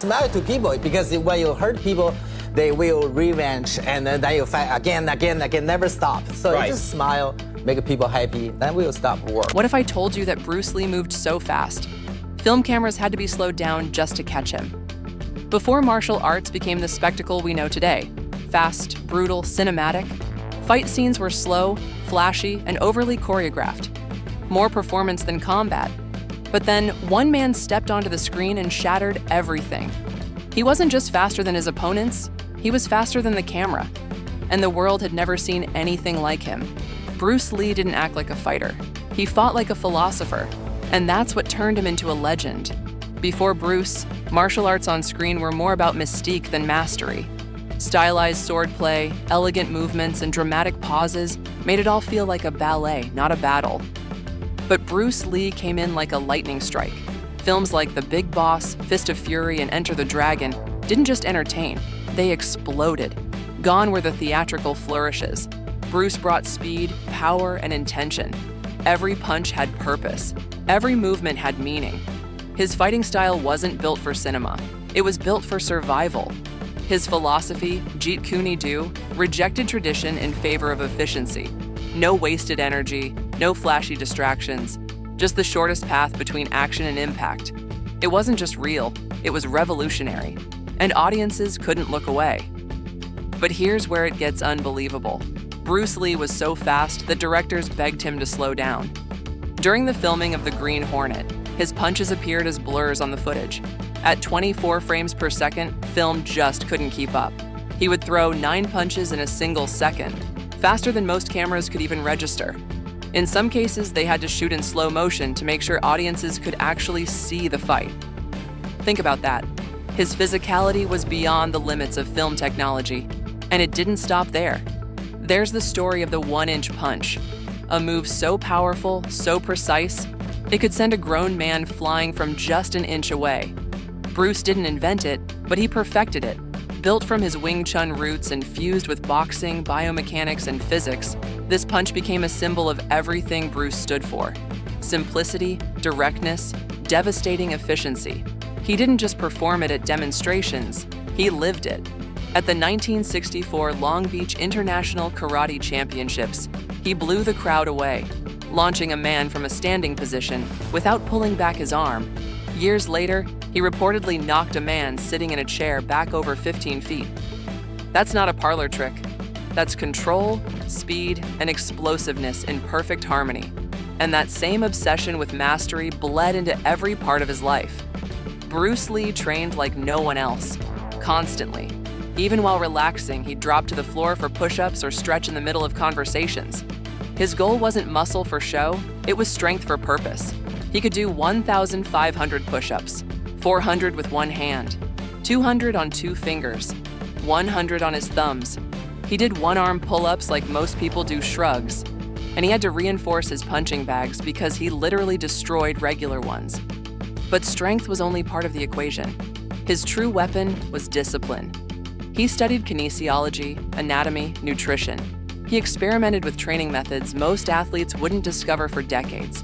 Smile to people because when you hurt people, they will revenge and then you fight again, never stop. So you just smile, make people happy, then we'll stop war. What if I told you that Bruce Lee moved so fast? Film cameras had to be slowed down just to catch him. Before martial arts became the spectacle we know today, fast, brutal, cinematic, fight scenes were slow, flashy, and overly choreographed. More performance than combat. But then one man stepped onto the screen and shattered everything. He wasn't just faster than his opponents, he was faster than the camera. And the world had never seen anything like him. Bruce Lee didn't act like a fighter. He fought like a philosopher. And that's what turned him into a legend. Before Bruce, martial arts on screen were more about mystique than mastery. Stylized swordplay, elegant movements, and dramatic pauses made it all feel like a ballet, not a battle. But Bruce Lee came in like a lightning strike. Films like The Big Boss, Fist of Fury, and Enter the Dragon didn't just entertain, they exploded. Gone were the theatrical flourishes. Bruce brought speed, power, and intention. Every punch had purpose. Every movement had meaning. His fighting style wasn't built for cinema. It was built for survival. His philosophy, Jeet Kune Do, rejected tradition in favor of efficiency. No wasted energy, no flashy distractions, just the shortest path between action and impact. It wasn't just real, it was revolutionary, and audiences couldn't look away. But here's where it gets unbelievable. Bruce Lee was so fast that directors begged him to slow down. During the filming of The Green Hornet, his punches appeared as blurs on the footage. At 24 frames per second, film just couldn't keep up. He would throw 9 punches in a single second, faster than most cameras could even register. In some cases, they had to shoot in slow motion to make sure audiences could actually see the fight. Think about that. His physicality was beyond the limits of film technology, and it didn't stop there. There's the story of the 1-inch punch, a move so powerful, so precise, it could send a grown man flying from just an inch away. Bruce didn't invent it, but he perfected it. Built from his Wing Chun roots and fused with boxing, biomechanics, and physics, this punch became a symbol of everything Bruce stood for. Simplicity, directness, devastating efficiency. He didn't just perform it at demonstrations, he lived it. At the 1964 Long Beach International Karate Championships, he blew the crowd away, launching a man from a standing position without pulling back his arm. Years later, he reportedly knocked a man sitting in a chair back over 15 feet. That's not a parlor trick. That's control, speed, and explosiveness in perfect harmony. And that same obsession with mastery bled into every part of his life. Bruce Lee trained like no one else, constantly. Even while relaxing, he'd drop to the floor for push-ups or stretch in the middle of conversations. His goal wasn't muscle for show, it was strength for purpose. He could do 1,500 push-ups, 400 with one hand, 200 on 2 fingers, 100 on his thumbs. He did one-arm pull-ups like most people do shrugs, and he had to reinforce his punching bags because he literally destroyed regular ones. But strength was only part of the equation. His true weapon was discipline. He studied kinesiology, anatomy, nutrition. He experimented with training methods most athletes wouldn't discover for decades.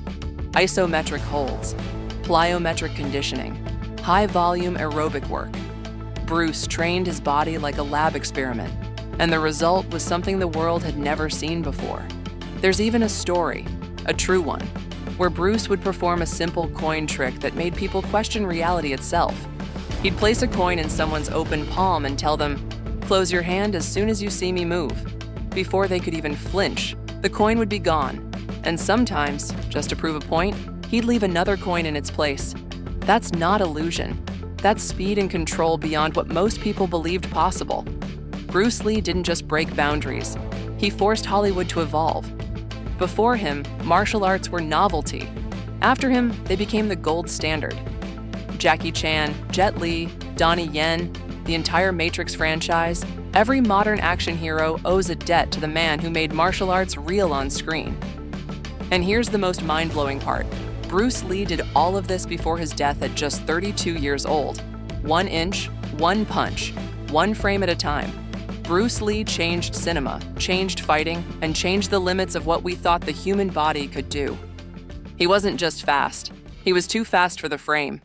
Isometric holds, plyometric conditioning, high-volume aerobic work. Bruce trained his body like a lab experiment, and the result was something the world had never seen before. There's even a story, a true one, where Bruce would perform a simple coin trick that made people question reality itself. He'd place a coin in someone's open palm and tell them, "Close your hand as soon as you see me move." Before they could even flinch, the coin would be gone. And sometimes, just to prove a point, he'd leave another coin in its place. That's not illusion. That's speed and control beyond what most people believed possible. Bruce Lee didn't just break boundaries. He forced Hollywood to evolve. Before him, martial arts were novelty. After him, they became the gold standard. Jackie Chan, Jet Li, Donnie Yen, the entire Matrix franchise, every modern action hero owes a debt to the man who made martial arts real on screen. And here's the most mind-blowing part. Bruce Lee did all of this before his death at just 32 years old. 1 inch, 1 punch, 1 frame at a time. Bruce Lee changed cinema, changed fighting, and changed the limits of what we thought the human body could do. He wasn't just fast. He was too fast for the frame.